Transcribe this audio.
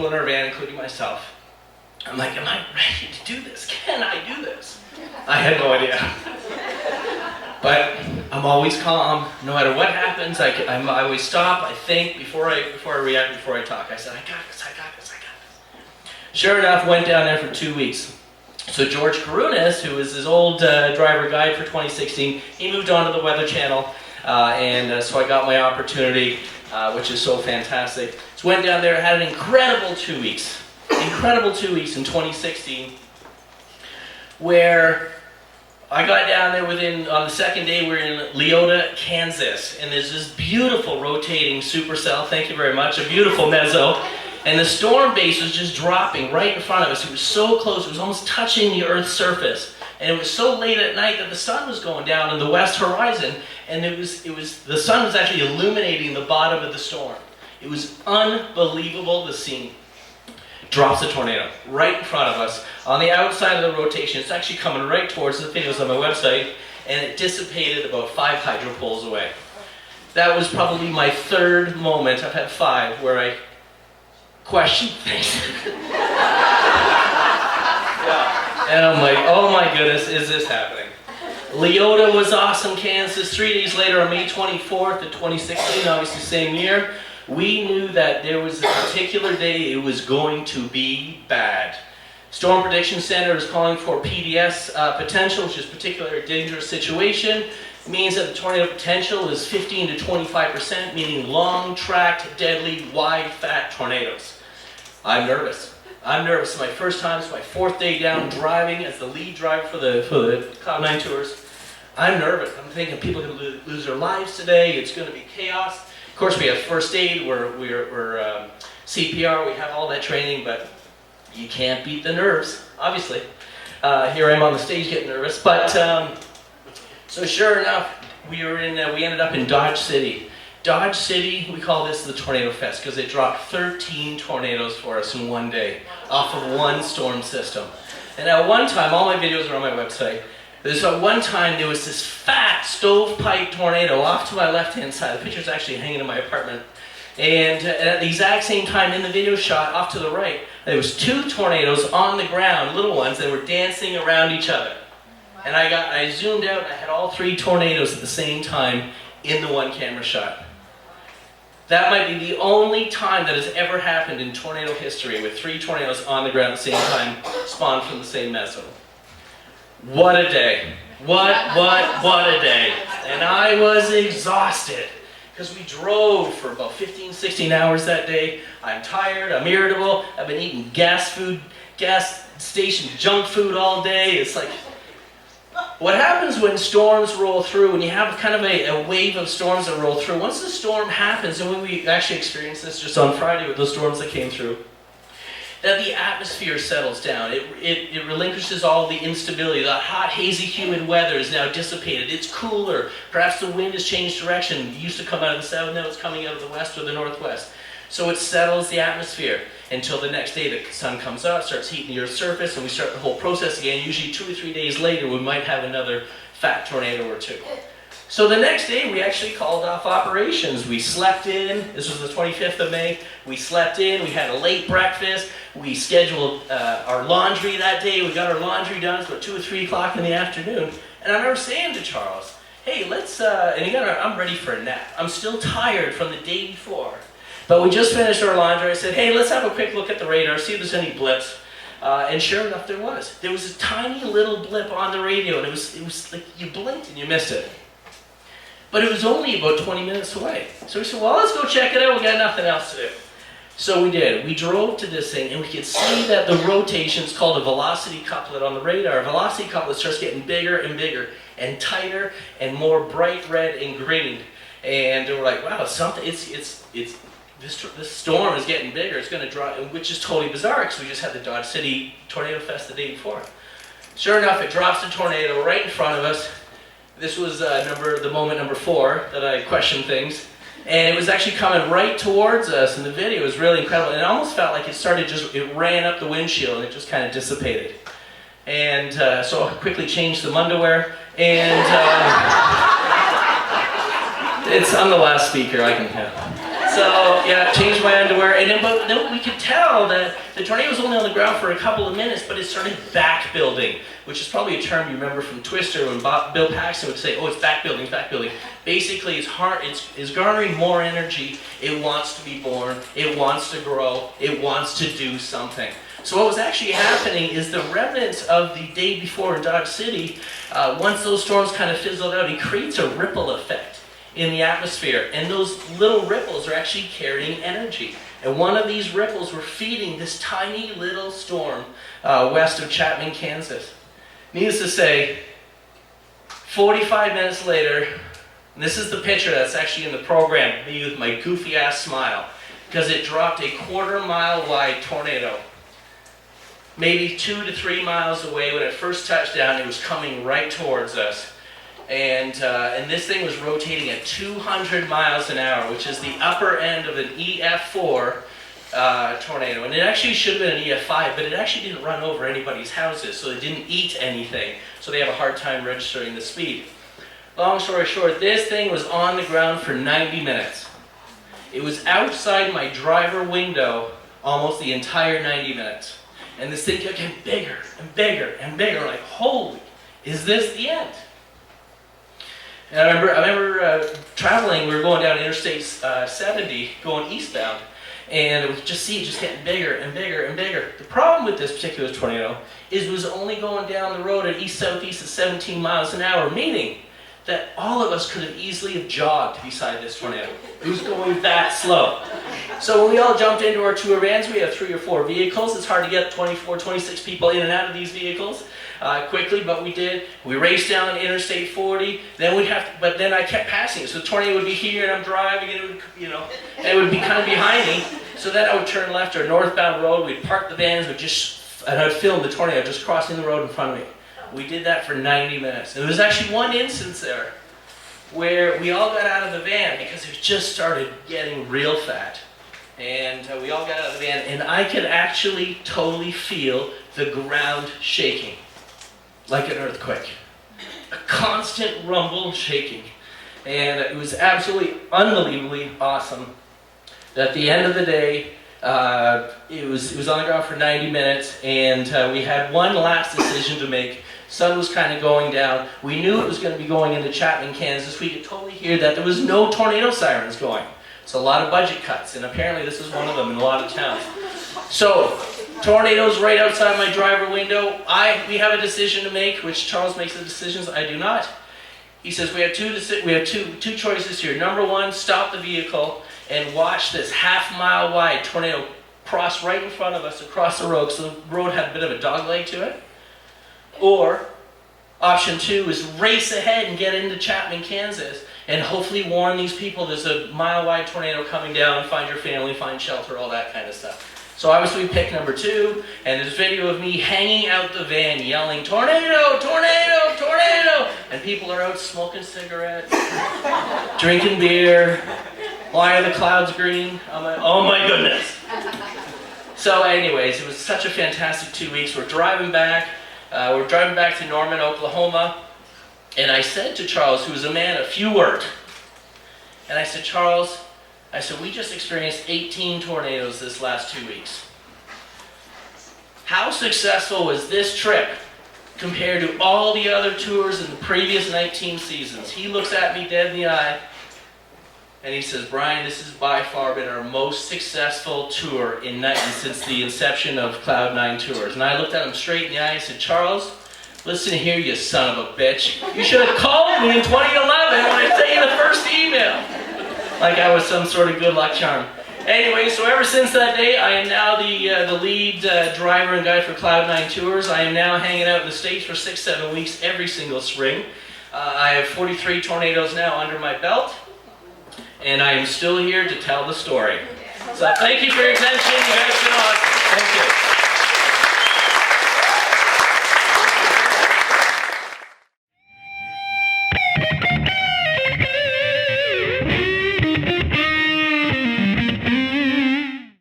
people in our van, including myself. I'm like, am I ready to do this? Can I do this? I had no idea. But I'm always calm, no matter what happens. I always stop, I think, before I react, before I talk. I said, I got this, I got this, I got this. Sure enough, went down there for 2 weeks. So George Karunas, who was his old driver guide for 2016, he moved on to the Weather Channel, so I got my opportunity, which is so fantastic. So went down there, had an incredible 2 weeks. Incredible 2 weeks in 2016, where I got down there on the second day, we're in Leota, Kansas, and there's this beautiful rotating supercell, thank you very much, a beautiful mezzo, and the storm base was just dropping right in front of us. It was so close, it was almost touching the Earth's surface, and it was so late at night that the sun was going down in the west horizon, and the sun was actually illuminating the bottom of the storm. It was unbelievable, the scene. Drops a tornado right in front of us on the outside of the rotation. It's actually coming right towards the videos on my website, and it dissipated about 5 hydro poles away. That was probably my third moment, I've had 5, where I questioned things. And I'm like, oh my goodness, is this happening? Leota was awesome, Kansas. 3 days later, on May 24th of 2016, obviously same year, we knew that there was a particular day it was going to be bad. Storm Prediction Center is calling for PDS potential, which is particular dangerous situation. It means that the tornado potential is 15 to 25%, meaning long-tracked, deadly, wide, fat tornadoes. I'm nervous. I'm nervous. It's my first time. It's my 4th day down driving as the lead driver for the Cloud 9 tours. I'm nervous. I'm thinking people are going to lose their lives today. It's going to be chaos. Of course, we have first aid, we're CPR, we have all that training, but you can't beat the nerves, obviously. Here I am on the stage getting nervous, but so sure enough, we ended up in Dodge City. Dodge City, we call this the Tornado Fest because it dropped 13 tornadoes for us in one day off of one storm system. And at one time, all my videos are on my website. There's one time there was this fat stovepipe tornado off to my left-hand side. The picture's actually hanging in my apartment. And at the exact same time in the video shot, off to the right, there was 2 tornadoes on the ground, little ones, that were dancing around each other. Wow. And I zoomed out, and I had all 3 tornadoes at the same time in the one camera shot. That might be the only time that has ever happened in tornado history, with 3 tornadoes on the ground at the same time, spawned from the same mezzo. What a day. What a day. And I was exhausted because we drove for about 15, 16 hours that day. I'm tired, I'm irritable, I've been eating gas station junk food all day. It's like, what happens when storms roll through, when you have kind of a wave of storms that roll through, once the storm happens, and when we actually experienced this just on Friday with those storms that came through, that the atmosphere settles down. It relinquishes all the instability. The hot, hazy, humid weather is now dissipated. It's cooler. Perhaps the wind has changed direction. It used to come out of the south, now it's coming out of the west or the northwest. So it settles the atmosphere until the next day the sun comes out, starts heating the Earth's surface, and we start the whole process again. Usually 2 or 3 days later, we might have another fat tornado or 2. So the next day, we actually called off operations. We slept in. This was the 25th of May. We slept in. We had a late breakfast. We scheduled our laundry that day. We got our laundry done. It's about 2 or 3 o'clock in the afternoon. And I remember saying to Charles, hey, let's, and again, I'm ready for a nap. I'm still tired from the day before. But we just finished our laundry. I said, hey, let's have a quick look at the radar, see if there's any blips. And sure enough, there was. There was a tiny little blip on the radio, and it was like you blinked and you missed it. But it was only about 20 minutes away. So we said, well, let's go check it out. We got nothing else to do. So we did. We drove to this thing, and we could see that the rotation's called a velocity couplet on the radar. A velocity couplet starts getting bigger and bigger, and tighter, and more bright red and green. And we're like, wow, something. This storm is getting bigger. It's going to draw, which is totally bizarre because we just had the Dodge City Tornado Fest the day before. Sure enough, it drops a tornado right in front of us. This was the moment number 4 that I questioned things. And it was actually coming right towards us, and the video was really incredible. And it almost felt like it ran up the windshield, and it just kind of dissipated. And so I quickly changed some underwear, and I'm the last speaker, I can tell. So yeah, changed my underwear, and then we could tell that the tornado was only on the ground for a couple of minutes, but it started back building, which is probably a term you remember from Twister when Bill Paxton would say, "Oh, it's back building, it's back building." Basically, it's garnering more energy. It wants to be born. It wants to grow. It wants to do something. So what was actually happening is the remnants of the day before in Dodge City, once those storms kind of fizzled out, it creates a ripple effect in the atmosphere. And those little ripples are actually carrying energy. And one of these ripples were feeding this tiny little storm west of Chapman, Kansas. Needless to say, 45 minutes later, and this is the picture that's actually in the program, me with my goofy ass smile, because it dropped a 1/4 mile wide tornado. Maybe 2 to 3 miles away. When it first touched down, it was coming right towards us. And this thing was rotating at 200 miles an hour, which is the upper end of an EF4 tornado. And it actually should have been an EF5, but it actually didn't run over anybody's houses, so it didn't eat anything. So they have a hard time registering the speed. Long story short, this thing was on the ground for 90 minutes. It was outside my driver window almost the entire 90 minutes. And this thing kept getting bigger and bigger and bigger, like, holy, is this the end? And I remember traveling, we were going down Interstate 70, going eastbound, and it was just getting bigger and bigger and bigger. The problem with this particular tornado is it was only going down the road at east-southeast at 17 miles an hour, meaning that all of us could have easily have jogged beside this tornado. It was going that slow. So when we all jumped into our tour vans, we have 3 or 4 vehicles. It's hard to get 24, 26 people in and out of these vehicles quickly, but we did. We raced down Interstate 40. But then I kept passing it. So the tornado would be here, and I'm driving, and it would be kind of behind me. So then I would turn left or northbound road. We'd park the vans, and I'd film the tornado just crossing the road in front of me. We did that for 90 minutes. And there was actually one instance there where we all got out of the van because it just started getting real fat. And we all got out of the van, and I could actually totally feel the ground shaking, like an earthquake. A constant rumble shaking. And it was absolutely unbelievably awesome. At the end of the day, it was on the ground for 90 minutes, and we had one last decision to make. Sun was kind of going down. We knew it was going to be going into Chapman, Kansas. We could totally hear that there was no tornado sirens going. So a lot of budget cuts, and apparently this is one of them in a lot of towns. So, tornadoes right outside my driver window. We have a decision to make, which Charles makes the decisions, I do not. He says we have two choices here. Number one, stop the vehicle and watch this half-mile wide tornado cross right in front of us across the road, so the road had a bit of a dogleg to it. Or, option two is race ahead and get into Chapman, Kansas, and hopefully warn these people there's a mile-wide tornado coming down, find your family, find shelter, all that kind of stuff. So obviously we picked number two, and there's video of me hanging out the van yelling, "Tornado, tornado, tornado!" And people are out smoking cigarettes, drinking beer. Why are the clouds green? I'm like, oh my goodness. So anyways, it was such a fantastic 2 weeks. We're driving back to Norman, Oklahoma. And I said to Charles, who was a man of few words, and I said, Charles, we just experienced 18 tornadoes this last 2 weeks. How successful was this trip compared to all the other tours in the previous 19 seasons? He looks at me dead in the eye, and he says, Brian, this has by far been our most successful tour since the inception of Cloud9 Tours. And I looked at him straight in the eye and said, Charles, listen here, you son of a bitch. You should have called me in 2011 when I sent you the first email. Like I was some sort of good luck charm. Anyway, so ever since that day, I am now the lead driver and guide for Cloud9 Tours. I am now hanging out in the States for 6-7 weeks every single spring. I have 43 tornadoes now under my belt, and I am still here to tell the story. So thank you for your attention. You guys